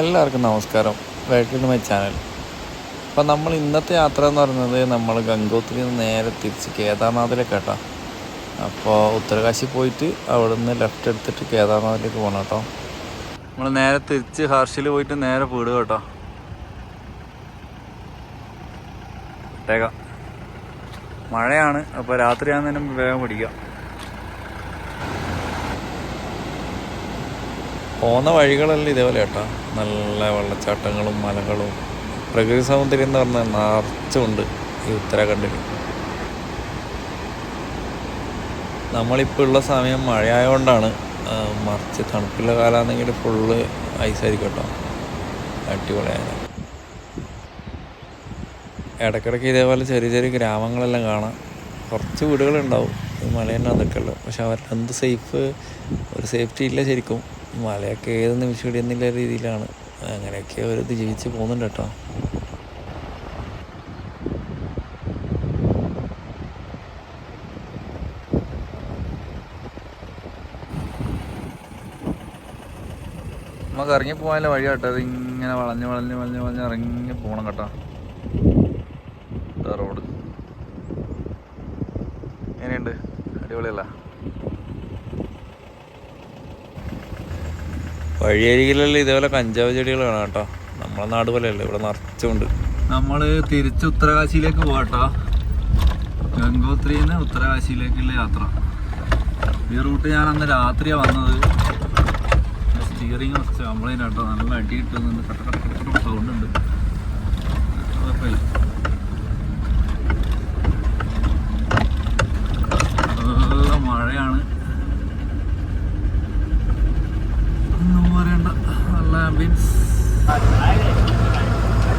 എല്ലാവർക്കും നമസ്കാരം, welcome to my channel. അപ്പോൾ നമ്മൾ ഇന്നത്തെ യാത്ര എന്ന് പറയുന്നത് നമ്മൾ ഗംഗോത്രിയിൽ നിന്ന് നേരെ തിരിച്ച് കേദാർനാഥിലേക്ക് കേട്ടോ. അപ്പോൾ ഉത്തരകാശി പോയിട്ട് അവിടെ നിന്ന് ലെഫ്റ്റ് എടുത്തിട്ട് കേദാർനാഥിലേക്ക് പോകണം കേട്ടോ. നമ്മൾ നേരെ തിരിച്ച് ഹർഷിൽ പോയിട്ട് നേരെ വീടുക കേട്ടോ. മഴയാണ്, അപ്പോൾ രാത്രിയാകുന്നതിനും വേഗം പിടിക്കാം. പോകുന്ന വഴികളെല്ലാം ഇതേപോലെ കേട്ടോ, നല്ല വെള്ളച്ചാട്ടങ്ങളും മലകളും പ്രകൃതി സൗന്ദര്യം എന്ന് പറഞ്ഞാൽ നിറച്ചുണ്ട് ഈ ഉത്തരാഖണ്ഡിൽ. നമ്മളിപ്പോൾ ഉള്ള സമയം മഴയായതുകൊണ്ടാണ്, മറിച്ച് തണുപ്പുള്ള കാലമാണെങ്കിൽ ഫുള്ള് ഐസായിരിക്കും കേട്ടോ. അടിപൊളിയാണ്. ഇടയ്ക്കിടയ്ക്ക് ഇതേപോലെ ചെറിയ ചെറിയ ഗ്രാമങ്ങളെല്ലാം കാണാം. കുറച്ച് വീടുകളുണ്ടാവും ഈ മലേൻ്റെ അതൊക്കെയല്ലോ, പക്ഷെ അവരുടെ എന്ത് ഒരു സേഫ്റ്റി ഇല്ല ശരിക്കും. മലയൊക്കെ ഏത് നിമിഷം ഇടിയെന്നുള്ള രീതിയിലാണ്. അങ്ങനെയൊക്കെ അവരത് ജീവിച്ച് പോകുന്നുണ്ട് കേട്ടോ. നമുക്ക് ഇറങ്ങി പോകാനുള്ള വഴി കേട്ടോ. അത് ഇങ്ങനെ വളഞ്ഞ് വളഞ്ഞ് വളഞ്ഞ് വളഞ്ഞ് ഇറങ്ങി പോകണം കേട്ടോ. റോഡ് എങ്ങനെയുണ്ട്? അടിപൊളിയല്ല? വഴിയരികിലെല്ലാം ഇതേപോലെ കഞ്ചാവ് ചെടികൾ കാണാം കേട്ടോ. നമ്മളെ നാട് പോലെയല്ല, ഇവിടെ നിറച്ചുണ്ട്. നമ്മൾ തിരിച്ച് ഉത്തരകാശിയിലേക്ക് പോകാട്ടോ. ഗംഗോത്രിയിൽ നിന്ന് ഉത്തരകാശിയിലേക്കുള്ള യാത്ര. ഈ റൂട്ട് ഞാൻ അന്ന് രാത്രിയാണ് വന്നത്. സ്റ്റിയറിങ് കുറച്ച് കംപ്ലൈൻ്റ് കേട്ടോ. നല്ല അടി കിട്ടുന്നുണ്ട്, കട്ട കട്ട കട്ട സൗണ്ട് ഉണ്ട്. കുഴപ്പമില്ല. നല്ല മഴയാണ്,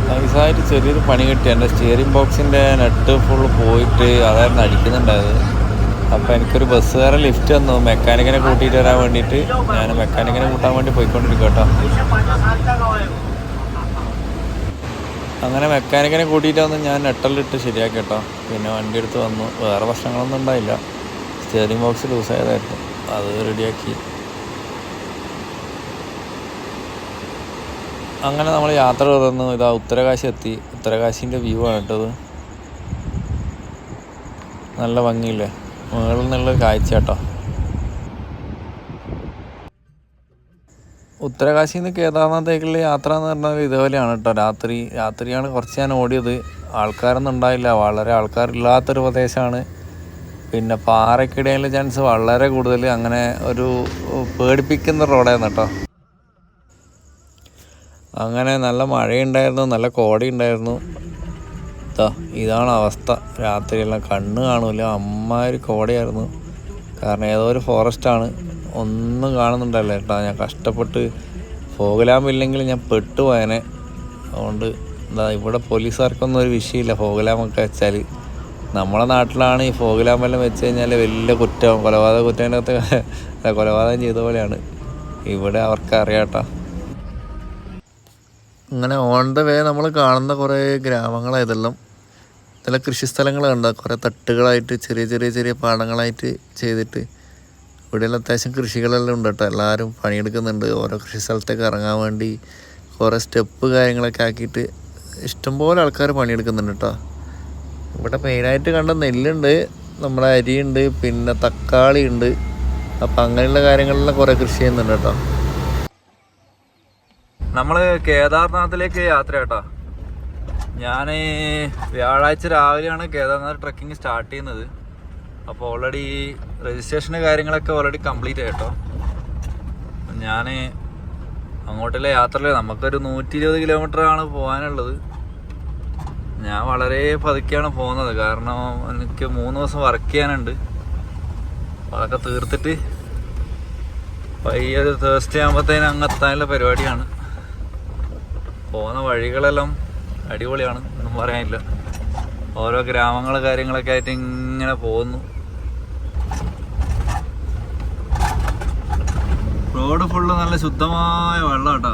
നൈസായിട്ട് ചെറിയൊരു പണി കിട്ടി. എൻ്റെ സ്റ്റിയറിംഗ് ബോക്സിൻ്റെ നെറ്റ് ഫുള്ള് പോയിട്ട് അതായിരുന്നു അടിക്കുന്നുണ്ടായത്. അപ്പോൾ എനിക്കൊരു ബസ്സുകാരൻ ലിഫ്റ്റ് തന്നു മെക്കാനിക്കിനെ കൂട്ടിയിട്ട് വരാൻ വേണ്ടിയിട്ട്. ഞാൻ മെക്കാനിക്കിനെ കൂട്ടാൻ വേണ്ടി പോയിക്കൊണ്ടിരിക്കും കേട്ടോ. അങ്ങനെ മെക്കാനിക്കിനെ കൂട്ടിയിട്ട് വന്ന് ഞാൻ നെട്ടെല്ലിട്ട് ശരിയാക്കി കേട്ടോ. പിന്നെ വണ്ടി എടുത്ത് വന്നു. വേറെ പ്രശ്നങ്ങളൊന്നും ഉണ്ടായില്ല. സ്റ്റിയറിംഗ് ബോക്സ് ലൂസായതായിരുന്നു, അത് റെഡിയാക്കി. അങ്ങനെ നമ്മൾ യാത്ര തുടർന്നു. ഇതാ ഉത്തരകാശി എത്തി. ഉത്തരകാശിൻ്റെ വ്യൂ ആണ് കേട്ടത്. നല്ല ഭംഗിയില്ലേ, മുകളിൽ നിന്നുള്ള കാഴ്ച കേട്ടോ. ഉത്തരകാശിയിൽ നിന്ന് കേദാർനാഥേക്കുള്ള യാത്ര എന്ന് പറഞ്ഞാൽ ഇതേപോലെയാണ് കേട്ടോ. രാത്രിയാണ് കുറച്ച് ഞാൻ ഓടിയത്. ആൾക്കാരൊന്നും ഉണ്ടായില്ല, വളരെ ആൾക്കാരില്ലാത്തൊരു പ്രദേശമാണ്. പിന്നെ പാറയ്ക്കിടയിലെ ചാൻസ് വളരെ കൂടുതൽ. അങ്ങനെ ഒരു പേടിപ്പിക്കുന്ന റോഡായിരുന്നു കേട്ടോ. അങ്ങനെ നല്ല മഴയുണ്ടായിരുന്നു, നല്ല കോടയുണ്ടായിരുന്നു. ഇതാണ് അവസ്ഥ. രാത്രിയെല്ലാം കണ്ണ് കാണൂല, അമ്മാതിരി കോടയായിരുന്നു. കാരണം ഏതോ ഒരു ഫോറസ്റ്റാണ്, ഒന്നും കാണുന്നുണ്ടല്ലോ കേട്ടോ. ഞാൻ കഷ്ടപ്പെട്ട് ഫോഗ് ലാമ്പ് ഇല്ലെങ്കിൽ ഞാൻ പെട്ടുപോയനെ. അതുകൊണ്ട് ഇവിടെ പോലീസുകാർക്കൊന്നും ഒരു വിഷയമില്ല ഫോഗ് ലാമ്പൊക്കെ വെച്ചാൽ. നമ്മളെ നാട്ടിലാണ് ഈ ഫോഗ് ലാമ്പെല്ലാം വെച്ച് കഴിഞ്ഞാൽ വലിയ കുറ്റം, കൊലപാതക കുറ്റത്തിനകത്ത് കൊലപാതകം ചെയ്ത പോലെയാണ്. ഇവിടെ അവർക്ക് അറിയാം കേട്ടോ. അങ്ങനെ ഓൺ ദ വേ നമ്മൾ കാണുന്ന കുറേ ഗ്രാമങ്ങളായതെല്ലാം. ഇതെല്ലാം കൃഷിസ്ഥലങ്ങളുണ്ട്, കുറേ തട്ടുകളായിട്ട് ചെറിയ ചെറിയ ചെറിയ പാടങ്ങളായിട്ട് ചെയ്തിട്ട്. ഇവിടെയെല്ലാം അത്യാവശ്യം കൃഷികളെല്ലാം ഉണ്ട് കേട്ടോ. എല്ലാവരും പണിയെടുക്കുന്നുണ്ട്. ഓരോ കൃഷി സ്ഥലത്തേക്ക് ഇറങ്ങാൻ വേണ്ടി കുറേ സ്റ്റെപ്പ് കാര്യങ്ങളൊക്കെ ആക്കിയിട്ട് ഇഷ്ടംപോലെ ആൾക്കാർ പണിയെടുക്കുന്നുണ്ട് കേട്ടോ. ഇവിടെ മെയിനായിട്ട് കണ്ട നെല്ലുണ്ട്, നമ്മുടെ അരിയുണ്ട്, പിന്നെ തക്കാളി ഉണ്ട്. അപ്പം അങ്ങനെയുള്ള കാര്യങ്ങളെല്ലാം കുറേ കൃഷി ചെയ്യുന്നുണ്ട് കേട്ടോ. നമ്മൾ കേദാർനാഥിലേക്ക് യാത്ര കേട്ടോ. ഞാൻ വ്യാഴാഴ്ച രാവിലെയാണ് കേദാർനാഥ് ട്രക്കിങ് സ്റ്റാർട്ട് ചെയ്യുന്നത്. അപ്പോൾ ഓൾറെഡി രജിസ്ട്രേഷന് കാര്യങ്ങളൊക്കെ ഓൾറെഡി കംപ്ലീറ്റ് ആയിട്ടോ. ഞാൻ അങ്ങോട്ടുള്ള യാത്രയിൽ നമുക്കൊരു 120 കിലോമീറ്ററാണ് പോകാനുള്ളത്. ഞാൻ വളരെ പതുക്കെയാണ് പോകുന്നത്, കാരണം എനിക്ക് 3 ദിവസം വർക്ക് ചെയ്യാനുണ്ട്. അതൊക്കെ തീർത്തിട്ട് പയ്യൊരു തേഴ്സ്ഡേ ആകുമ്പോഴത്തേനും അങ്ങ് എത്താനുള്ള പരിപാടിയാണ്. പോകുന്ന വഴികളെല്ലാം അടിപൊളിയാണ്, ഒന്നും പറയാനില്ല. ഓരോ ഗ്രാമങ്ങൾ കാര്യങ്ങളൊക്കെ ആയിട്ട് ഇങ്ങനെ പോകുന്നു. റോഡ് ഫുള്ള് നല്ല ശുദ്ധമായ വെള്ളം കേട്ടോ.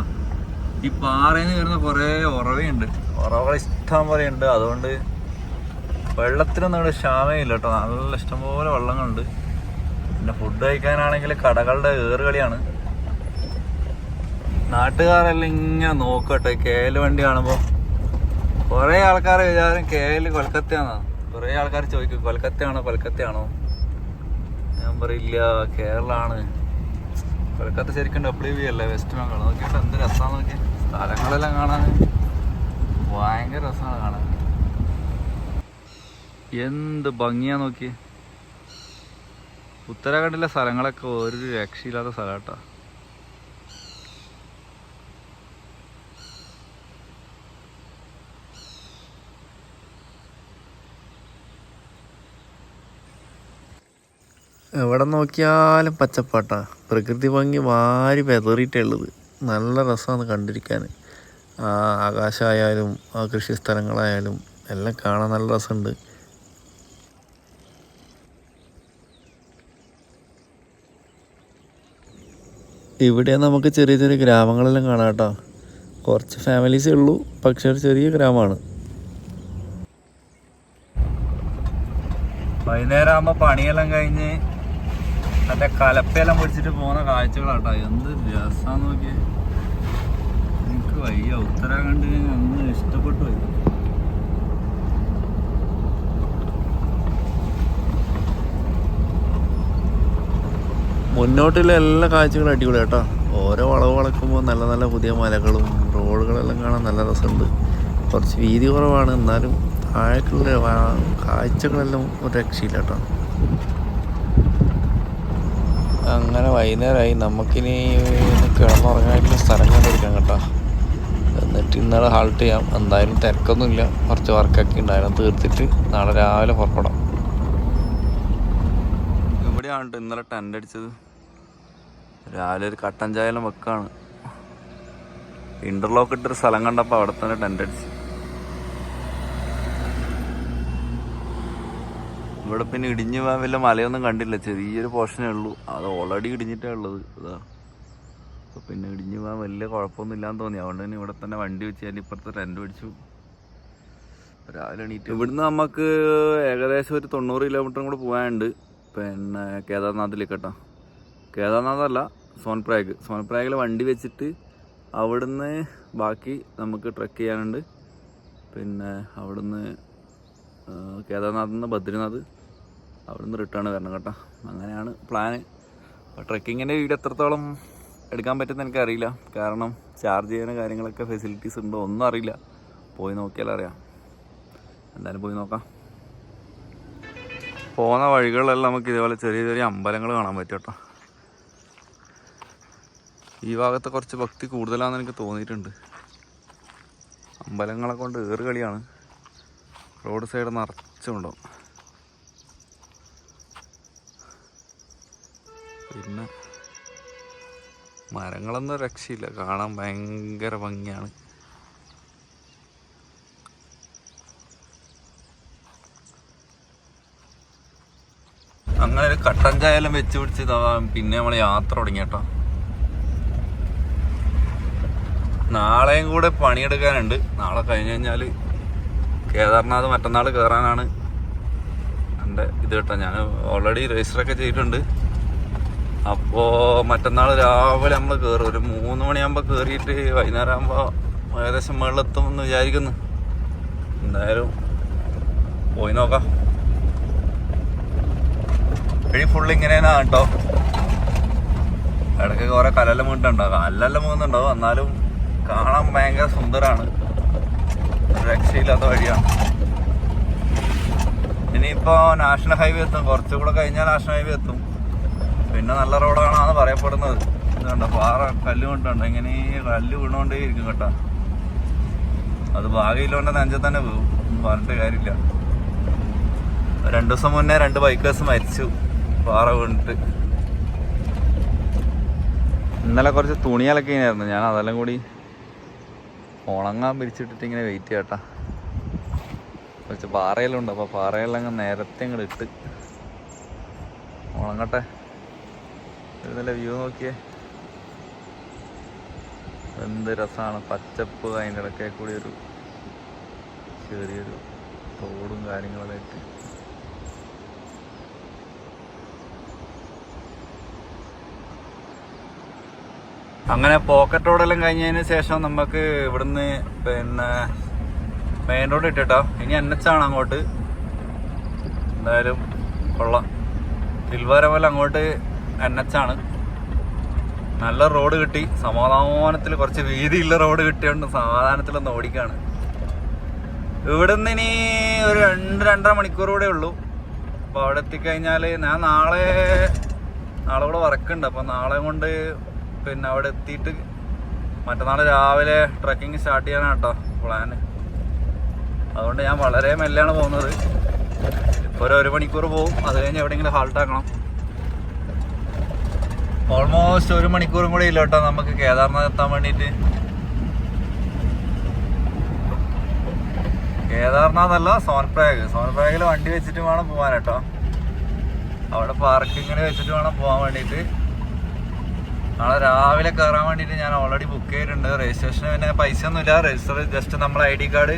ഈ പാറയിൽ നിന്ന് വരുന്ന കുറേ ഉറവയുണ്ട്, ഉറവകൾ ഇഷ്ടം പോലെ ഉണ്ട്. അതുകൊണ്ട് വെള്ളത്തിനൊന്നും ഇവിടെ ക്ഷാമേ ഇല്ല കേട്ടോ. നല്ല ഇഷ്ടംപോലെ വെള്ളങ്ങളുണ്ട്. പിന്നെ ഫുഡ് കഴിക്കാനാണെങ്കിൽ കടകളുടെ ഏറുകളിയാണ്. നാട്ടുകാരെല്ലാം ഇങ്ങനെ നോക്കട്ടെ കേല് വണ്ടി കാണുമ്പോൾ. കുറേ ആൾക്കാർ വിചാരം കേല് കൊൽക്കത്തയാണോ. കുറേ ആൾക്കാർ ചോദിക്കും കൊൽക്കത്തയാണോ. ഞാൻ പറയില്ല, കേരളമാണ്. കൊൽക്കത്ത ശരിക്കും WV അല്ലേ, വെസ്റ്റ് ബംഗാൾ. നോക്കിയിട്ട് എന്ത് രസമാണെന്ന് നോക്കിയാൽ. സ്ഥലങ്ങളെല്ലാം കാണാൻ ഭയങ്കര രസമാണ് കാണാൻ. എന്ത് ഭംഗിയാ നോക്കി. ഉത്തരാഖണ്ഡിലെ സ്ഥലങ്ങളൊക്കെ ഒരു രക്ഷയില്ലാത്ത സ്ഥലം കേട്ടോ. എവിടെ നോക്കിയാലും പച്ചപ്പാട്ടാ. പ്രകൃതി ഭംഗി വാരി വെതറിയിട്ടുള്ളത്. നല്ല രസമാണ് കണ്ടിരിക്കാൻ. ആകാശമായാലും കൃഷി സ്ഥലങ്ങളായാലും എല്ലാം കാണാൻ നല്ല രസമുണ്ട്. ഇവിടെ നമുക്ക് ചെറിയ ചെറിയ ഗ്രാമങ്ങളെല്ലാം കാണാം കേട്ടോ. കുറച്ച് ഫാമിലീസേ ഉള്ളൂ, പക്ഷെ ഒരു ചെറിയ ഗ്രാമമാണ്. വൈകുന്നേരം ആകുമ്പോൾ പണിയെല്ലാം കഴിഞ്ഞ് മറ്റേ കലപ്പയെല്ലാം പിടിച്ചിട്ട് പോകുന്ന കാഴ്ചകളാട്ടോ. എന്ത് രസമാന്ന് നോക്കിയേ. എനിക്ക് വയ്യ. ഉത്തരാഖണ്ഡ് അങ്ങ് ഇഷ്ടപ്പെട്ടു പോയി. മുന്നോട്ടുള്ള എല്ലാ കാഴ്ചകളും അടിപൊളി കേട്ടോ. ഓരോ വളവ് വളക്കുമ്പോൾ നല്ല നല്ല പുതിയ മലകളും റോഡുകളെല്ലാം കാണാൻ നല്ല രസമുണ്ട്. കുറച്ച് വീതി കുറവാണ്, എന്നാലും താഴേക്കുള്ള കാഴ്ചകളെല്ലാം ഒരു രക്ഷയില്ല കേട്ടോ. അങ്ങനെ വൈകുന്നേരമായി. നമുക്കിനി കിടന്നുറങ്ങാനുള്ള സ്ഥലം കണ്ടിരിക്കാം കേട്ടോ. എന്നിട്ട് ഇന്നലെ ഹാൾട്ട് ചെയ്യാം. എന്തായാലും തിരക്കൊന്നുമില്ല. കുറച്ച് വർക്കൊക്കെ ഉണ്ടായിരുന്നു, തീർത്തിട്ട് നാളെ രാവിലെ പുറപ്പെടാം. ഇവിടെയാണ് ഇന്നലെ ടെൻ്റ് അടിച്ചത്. രാവിലെ ഒരു കട്ടൻ ചായയെല്ലാം വെക്കാണ്. ഇൻ്റർലോക്ക് ഇട്ടൊരു സ്ഥലം കണ്ടപ്പോൾ അവിടെ തന്നെ ടെൻ്റ് അടിച്ച്. ഇവിടെ പിന്നെ ഇടിഞ്ഞു പോകാൻ വലിയ മലയൊന്നും കണ്ടില്ല, ചെറിയൊരു പോർഷനേ ഉള്ളൂ. അത് ഓൾറെഡി ഇടിഞ്ഞിട്ടാണ് ഉള്ളത്. ഇതാ അപ്പോൾ പിന്നെ ഇടിഞ്ഞു പോകാൻ വലിയ കുഴപ്പമൊന്നും ഇല്ലാന്ന് തോന്നി. അതുകൊണ്ട് തന്നെ ഇവിടെ തന്നെ വണ്ടി വെച്ച് ഞാൻ ഇപ്പുറത്തെ ടെൻ്റ് അടിച്ചു. രാവിലെ എണീറ്റ് ഇവിടുന്ന് നമുക്ക് ഏകദേശം ഒരു 90 കിലോമീറ്ററും കൂടെ പോകാനുണ്ട്. പിന്നെ കേദാർനാഥിലേക്ക് കേട്ടോ. കേദാർനാഥല്ല, സോൻപ്രയാഗിൽ വണ്ടി വെച്ചിട്ട് അവിടുന്ന് ബാക്കി നമുക്ക് ട്രെക്ക് ചെയ്യാനുണ്ട്. പിന്നെ അവിടുന്ന് കേദാർനാഥിൽ നിന്ന് ബദ്രിനാഥ്, അവിടുന്ന് റിട്ടേൺ വരണം കേട്ടോ. അങ്ങനെയാണ് പ്ലാന്. അപ്പോൾ ട്രെക്കിങ്ങിൻ്റെ വീഡിയോ എത്രത്തോളം എടുക്കാൻ പറ്റുമെന്ന് എനിക്കറിയില്ല. കാരണം ചാർജ് ചെയ്യുന്ന കാര്യങ്ങളൊക്കെ ഫെസിലിറ്റീസ് ഉണ്ടോ ഒന്നും അറിയില്ല. പോയി നോക്കിയാൽ അറിയാം. എന്തായാലും പോയി നോക്കാം. പോകുന്ന വഴികളിലെല്ലാം നമുക്ക് ഇതേപോലെ ചെറിയ ചെറിയ അമ്പലങ്ങൾ കാണാൻ പറ്റും കേട്ടോ. ഈ ഭാഗത്ത് കുറച്ച് ഭക്തി കൂടുതലാണെന്ന് എനിക്ക് തോന്നിയിട്ടുണ്ട്. അമ്പലങ്ങളെ കൊണ്ട് ഏറുകളിയാണ്. Road side നിറച്ചുണ്ടാവും. പിന്നെ മരങ്ങളൊന്നും രക്ഷയില്ല, കാണാൻ ഭയങ്കര ഭംഗിയാണ്. അങ്ങനെ ഒരു കട്ടൻ ചായയെല്ലാം വെച്ച് പിടിച്ച് പിന്നെ നമ്മൾ യാത്ര തുടങ്ങി കേട്ടോ. നാളെയും കൂടെ പണിയെടുക്കാനുണ്ട്. നാളെ കഴിഞ്ഞ് കഴിഞ്ഞാൽ കേദാർനാഥ് മറ്റന്നാൾ കയറാനാണ് എൻ്റെ ഇത് കേട്ടോ. ഞാൻ ഓൾറെഡി രജിസ്റ്ററൊക്കെ ചെയ്തിട്ടുണ്ട്. അപ്പോൾ മറ്റന്നാൾ രാവിലെ നമ്മൾ കയറും. ഒരു 3 മണിയാകുമ്പോൾ കയറിയിട്ട് വൈകുന്നേരം ആകുമ്പോൾ ഏകദേശം മുകളിലെത്തുമെന്ന് വിചാരിക്കുന്നു. എന്തായാലും പോയി നോക്കാം. വഴി ഫുള്ള് ഇങ്ങനെയാണ് കേട്ടോ. ഇടയ്ക്ക് കുറേ കല്ലെല്ലാം വീണിട്ടുണ്ടാവും, കല്ലെല്ലാം വീഴുന്നുണ്ടാവും. എന്നാലും കാണാൻ ഭയങ്കര സുന്ദരമാണ്. രക്ഷയില്ലാത്ത വഴിയാണ്. ഇനിയിപ്പോൾ നാഷണൽ ഹൈവേ എത്തും. കുറച്ചുകൂടെ കഴിഞ്ഞാൽ നാഷണൽ ഹൈവേ എത്തും. പിന്നെ നല്ല റോഡാണെന്ന് പറയപ്പെടുന്നത്. ഇതുണ്ടോ പാറ കല്ല് വീണിട്ടുണ്ടോ. ഇങ്ങനെ കല്ല് വീണുകൊണ്ടേ ഇരിക്കും കേട്ടോ. അത് ഭാഗ്യമില്ലോണ്ട് നെഞ്ചത്ത് തന്നെ വീഴും, പറഞ്ഞിട്ട് കാര്യമില്ല. 2 ദിവസം മുന്നേ 2 ബൈക്കേഴ്സ് മരിച്ചു പാറ വീണിട്ട്. ഇന്നലെ കുറച്ച് തുണികളൊക്കെ ഇങ്ങനെയായിരുന്നു. ഞാൻ അതെല്ലാം കൂടി ഉണങ്ങാൻ പിരിച്ചിട്ടിട്ട് ഇങ്ങനെ വെയിറ്റ് ചെയ്യട്ടാ. കുറച്ച് പാറയെല്ലാം ഉണ്ട്. അപ്പോൾ പാറയെല്ലാം അങ്ങ് നേരത്തെ ഇങ്ങോട്ട് ഇട്ട് ഉണങ്ങട്ടെ. ഒരു നല്ല വ്യൂ നോക്കിയേ, എന്ത് രസമാണ്. പച്ചപ്പ്, അതിൻ്റെ ഇടയ്ക്ക് കൂടി ഒരു ചെറിയൊരു തോടും കാര്യങ്ങളൊക്കെ ആയിട്ട്. അങ്ങനെ പോക്കറ്റ് റോഡെല്ലാം കഴിഞ്ഞതിന് ശേഷം നമുക്ക് ഇവിടുന്ന് പിന്നെ മെയിൻ റോഡ് ഇട്ടിട്ടോ. ഇനി NH ആണ് അങ്ങോട്ട്. എന്തായാലും കൊള്ളാം. തിരുവാരമല അങ്ങോട്ട് NH ആണ്. നല്ല റോഡ് കിട്ടി. സമാധാനത്തിൽ കുറച്ച് വീതിയുള്ള റോഡ് കിട്ടിയോണ്ട് സമാധാനത്തിലൊന്ന് ഓടിക്കാണ്. ഇവിടുന്ന് ഇനി ഒരു 2-2.5 മണിക്കൂർ കൂടെ ഉള്ളൂ. അപ്പോൾ അവിടെ എത്തിക്കഴിഞ്ഞാൽ ഞാൻ നാളെ കൂടെ വർക്കുണ്ട്. അപ്പോൾ നാളെ കൊണ്ട് പിന്നെ അവിടെ എത്തിയിട്ട് മറ്റന്നാൾ രാവിലെ ട്രക്കിങ് സ്റ്റാർട്ട് ചെയ്യാനാണ് കേട്ടോ പ്ലാന്. അതുകൊണ്ട് ഞാൻ വളരെ മെല്ലെയാണ് പോകുന്നത്. ഇപ്പോൾ ഒരു മണിക്കൂർ പോകും. അത് കഴിഞ്ഞ് എവിടെയെങ്കിലും ഹാൾട്ട് ആക്കണം. ഓൾമോസ്റ്റ് 1 മണിക്കൂറും കൂടെ ഇല്ല കേട്ടോ നമുക്ക് കേദാർനാഥ് എത്താൻ വേണ്ടിയിട്ട്. കേദാർനാഥ് അല്ല, സോൻപ്രയാഗ് വണ്ടി വെച്ചിട്ട് വേണം പോകാൻ കേട്ടോ. അവിടെ പാർക്കിങ്ങിന് വെച്ചിട്ട് വേണം പോകാൻ വേണ്ടിയിട്ട്. നാളെ രാവിലെ കയറാൻ വേണ്ടിയിട്ട് ഞാൻ ഓൾറെഡി ബുക്ക് ചെയ്തിട്ടുണ്ട്. രജിസ്ട്രേഷന് പിന്നെ പൈസ ഒന്നുമില്ല. രജിസ്റ്റർ ജസ്റ്റ് നമ്മളെ ID കാർഡ്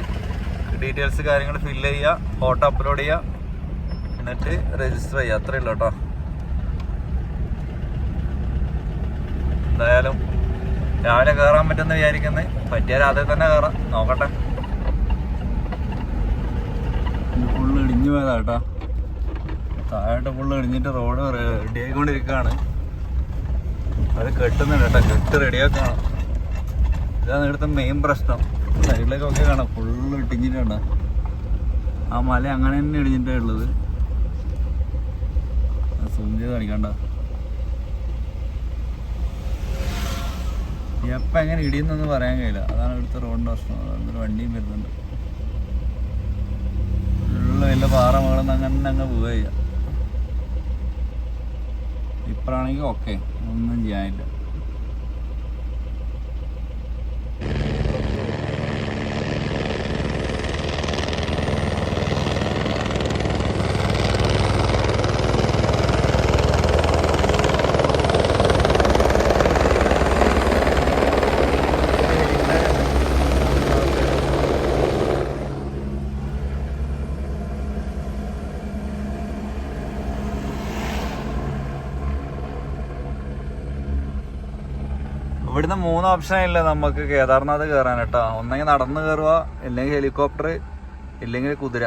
ഡീറ്റെയിൽസ് കാര്യങ്ങൾ ഫില്ല് ചെയ്യുക, ഫോട്ടോ അപ്ലോഡ് ചെയ്യുക, എന്നിട്ട് രജിസ്റ്റർ ചെയ്യുക. അത്രയേ ഉള്ളൂ കേട്ടോ. എന്തായാലും രാവിലെ കയറാൻ പറ്റുമെന്ന് വിചാരിക്കുന്നത്. പറ്റിയാൽ രാത്രി തന്നെ കയറാം, നോക്കട്ടെ. ഫുള്ള് ഇടിഞ്ഞു പോയതാ കേട്ടോ. താഴോട്ട് ഫുള്ള് ഇടിഞ്ഞിട്ട് റോഡ് റെഡി ആയിക്കൊണ്ടിരിക്കുകയാണ്. അത് കെട്ടുന്നുണ്ട് കേട്ടോ. കെട്ട് റെഡിയാക്കണം. ഇതാണ് ഇവിടുത്തെ മെയിൻ പ്രശ്നം. സൈഡിലേക്കൊക്കെ കാണാം ഫുള്ള് ഇടിഞ്ഞിട്ടുണ്ട്. ആ മല അങ്ങനെ തന്നെ ഇടിഞ്ഞിട്ടേ ഉള്ളത്. സൂം ചെയ്ത് കാണിക്കണ്ട. എപ്പം എങ്ങനെ ഇടിയെന്നൊന്നും പറയാൻ കഴിയില്ല. അതാണ് ഇവിടുത്തെ റോഡിൻ്റെ പ്രശ്നം. അതൊരു വണ്ടിയും വരുന്നുണ്ട്. ഫുള്ള് വലിയ പാറ മുകളിൽ അങ്ങനെ അങ്ങ് പോവുക ചെയ്യുക. ഇപ്പോഴാണെങ്കിൽ ഓക്കെ, ഒന്നും ചെയ്യാനില്ല. ഇവിടുന്ന് 3 ഓപ്ഷനില്ല നമുക്ക് കേദാർനാഥ് കയറാൻ കേട്ടോ. ഒന്നെങ്കിൽ നടന്ന് കയറുക, ഇല്ലെങ്കിൽ ഹെലികോപ്റ്റർ, ഇല്ലെങ്കിൽ കുതിര.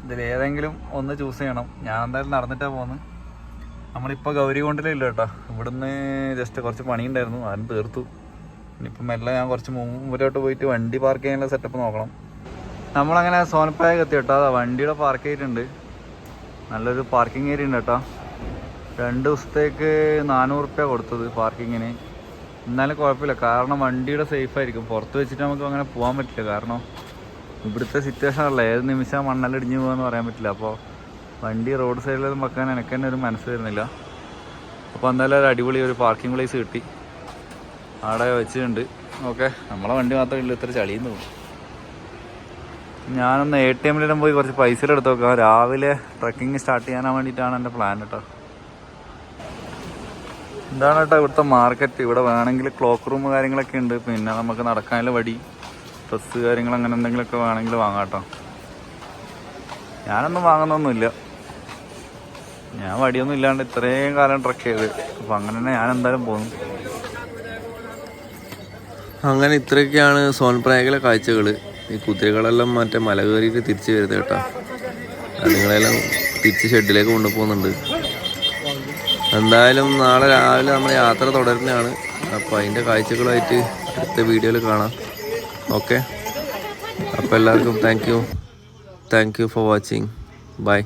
ഇതിലേതെങ്കിലും ഒന്ന് ചൂസ് ചെയ്യണം. ഞാൻ എന്തായാലും നടന്നിട്ടാണ് പോകുന്നത്. നമ്മളിപ്പോൾ ഗൗരികുണ്ടിലില്ല കേട്ടോ. ഇവിടുന്ന് ജസ്റ്റ് കുറച്ച് പണിയുണ്ടായിരുന്നു, അതിന് തീർത്തു. ഇനിയിപ്പം മെല്ലെ ഞാൻ കുറച്ച് മുമ്പിലോട്ട് പോയിട്ട് വണ്ടി പാർക്ക് ചെയ്യാനുള്ള സെറ്റപ്പ് നോക്കണം. നമ്മളങ്ങനെ സോൻപ്രയാഗ് എത്തി കേട്ടോ. അതാ വണ്ടിയുടെ പാർക്ക് ചെയ്തിട്ടുണ്ട്. നല്ലൊരു പാർക്കിംഗ് ഏരിയ ഉണ്ട് കേട്ടോ. 2 ദിവസത്തേക്ക് 400 രൂപ കൊടുത്തത് പാർക്കിങ്ങിന്. എന്നാലും കുഴപ്പമില്ല, കാരണം വണ്ടിയുടെ സേഫ് ആയിരിക്കും. പുറത്ത് വെച്ചിട്ട് നമുക്ക് അങ്ങനെ പോകാൻ പറ്റില്ല. കാരണം ഇവിടുത്തെ സിറ്റുവേഷൻ അല്ല, ഏത് നിമിഷം മണ്ണലിടിഞ്ഞ് പോകാമെന്ന് പറയാൻ പറ്റില്ല. അപ്പോൾ വണ്ടി റോഡ് സൈഡിലൊന്നും വെക്കാൻ എനിക്ക് തന്നെ ഒരു മനസ്സ് വരുന്നില്ല. അപ്പോൾ എന്തായാലും ഒരു അടിപൊളി ഒരു പാർക്കിംഗ് പ്ലേസ് കിട്ടി, അവിടെ വെച്ചിട്ടുണ്ട്. ഓക്കെ, നമ്മളെ വണ്ടി മാത്രമേ ഉള്ളൂ. ഇത്ര ചളിയെന്ന് തോന്നും. ഞാനൊന്ന് ATM പോയി കുറച്ച് പൈസ എടുത്ത് വെക്കാം. രാവിലെ ട്രക്കിങ് സ്റ്റാർട്ട് ചെയ്യാൻ വേണ്ടിയിട്ടാണ് എൻ്റെ പ്ലാൻ കേട്ടോ. ഇതാണ് കേട്ടോ ഇവിടുത്തെ മാർക്കറ്റ്. ഇവിടെ വേണമെങ്കിൽ ക്ലോക്ക് റൂം കാര്യങ്ങളൊക്കെ ഉണ്ട്. പിന്നെ നമുക്ക് നടക്കാനുള്ള വടി, ഡ്രസ്സ് കാര്യങ്ങൾ അങ്ങനെ എന്തെങ്കിലുമൊക്കെ വേണമെങ്കിൽ വാങ്ങാം കേട്ടോ. ഞാനൊന്നും വാങ്ങുന്നൊന്നുമില്ല. ഞാൻ വടിയൊന്നും ഇല്ലാണ്ട് ഇത്രയും കാലം ട്രക്ക് ചെയ്ത്. അപ്പം അങ്ങനെ തന്നെ ഞാൻ എന്തായാലും പോകുന്നു. അങ്ങനെ ഇത്രയൊക്കെയാണ് സോൻപ്രയാഗിലെ കാഴ്ചകൾ. ഈ കുതിരകളെല്ലാം മറ്റേ മല കയറിയിട്ട് തിരിച്ച് വരുന്നത് കേട്ടോ. നിങ്ങളെല്ലാം തിരിച്ച് ഷെഡിലേക്ക് കൊണ്ടുപോകുന്നുണ്ട്. എന്തായാലും നാളെ രാവിലെ നമ്മൾ യാത്ര തുടരുന്നതാണ്. അപ്പോൾ അതിൻ്റെ കാഴ്ചകളുമായിട്ട് അടുത്ത വീഡിയോയിൽ കാണാം. ഓക്കെ, അപ്പോൾ എല്ലാവർക്കും thank you for watching. By.